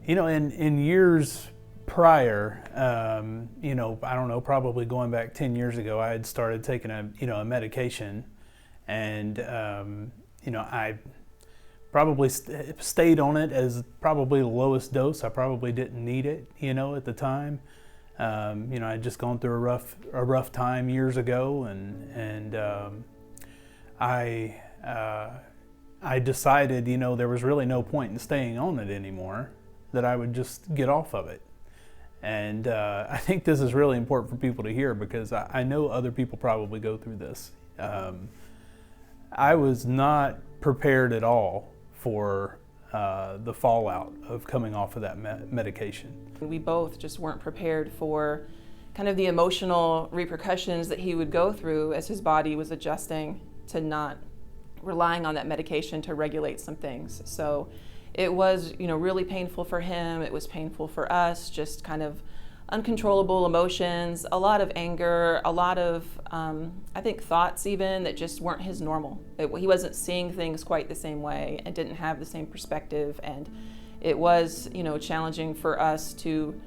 In years prior, I don't know, probably going back 10 years ago, I had started taking a medication, and I probably stayed on it as probably the lowest dose. I probably didn't need it, at the time. I'd just gone through a rough time years ago, and I decided, there was really no point in staying on it anymore, that I would just get off of it. And I think this is really important for people to hear, because I know other people probably go through this. I was not prepared at all for the fallout of coming off of that medication. We both just weren't prepared for kind of the emotional repercussions that he would go through as his body was adjusting to not relying on that medication to regulate some things. So it was, really painful for him. It was painful for us, just kind of uncontrollable emotions, a lot of anger, a lot of, I think, thoughts even that just weren't his normal. He wasn't seeing things quite the same way and didn't have the same perspective. And it was, challenging for us to,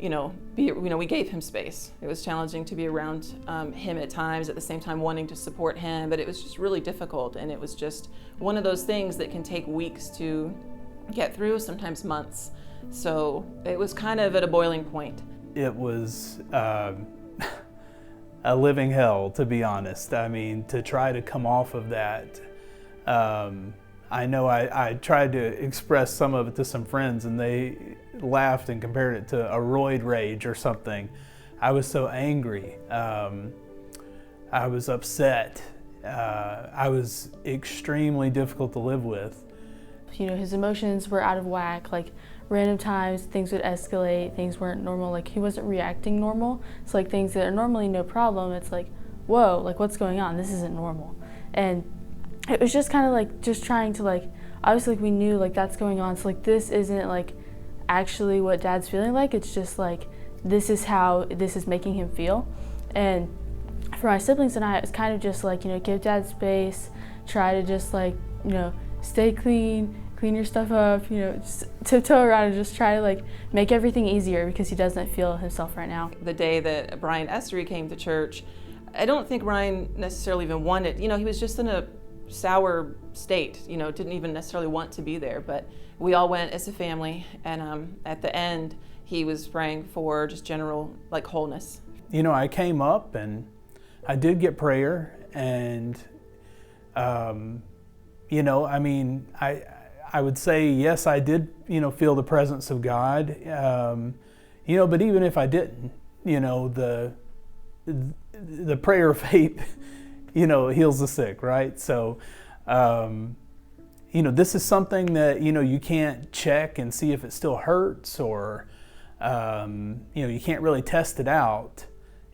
we gave him space. It was challenging to be around him at times, at the same time wanting to support him, but it was just really difficult. And it was just one of those things that can take weeks to get through, sometimes months. So it was kind of at a boiling point. It was a living hell, to be honest. I mean, to try to come off of that. I know I tried to express some of it to some friends, and they laughed and compared it to a roid rage or something. I was so angry. I was upset. I was extremely difficult to live with. His emotions were out of whack. Like, random times things would escalate, things weren't normal, like he wasn't reacting normal. So like things that are normally no problem, it's like, whoa, like what's going on? This isn't normal. And it was just kind of like just trying to like, obviously like we knew like that's going on, so like this isn't like actually what Dad's feeling like, it's just like this is how this is making him feel. And for my siblings and I, it was kind of just like, give Dad space, try to just like, stay clean your stuff up, just tiptoe around and just try to like make everything easier, because he doesn't feel himself right now. The day that Brian Estery came to church, I don't think Ryan necessarily even wanted, he was just in a sour state, didn't even necessarily want to be there, but we all went as a family, and at the end he was praying for just general like wholeness. I came up and I did get prayer, and I would say, yes, I did, feel the presence of God, but even if I didn't, the prayer of faith, heals the sick, right? So, this is something that, you can't check and see if it still hurts, or, you can't really test it out.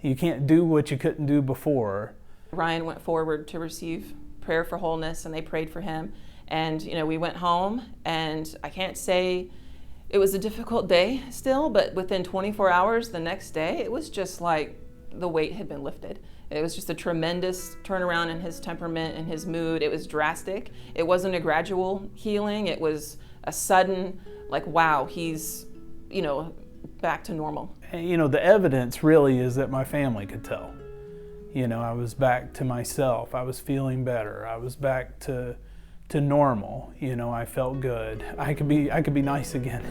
You can't do what you couldn't do before. Ryan went forward to receive prayer for wholeness, and they prayed for him. And, we went home, and I can't say it was a difficult day still, but within 24 hours the next day, it was just like the weight had been lifted. It was just a tremendous turnaround in his temperament and his mood. It was drastic. It wasn't a gradual healing. It was a sudden, like, wow, he's, back to normal. And, the evidence really is that my family could tell. I was back to myself. I was feeling better. I was back to normal. I felt good. I could be nice again.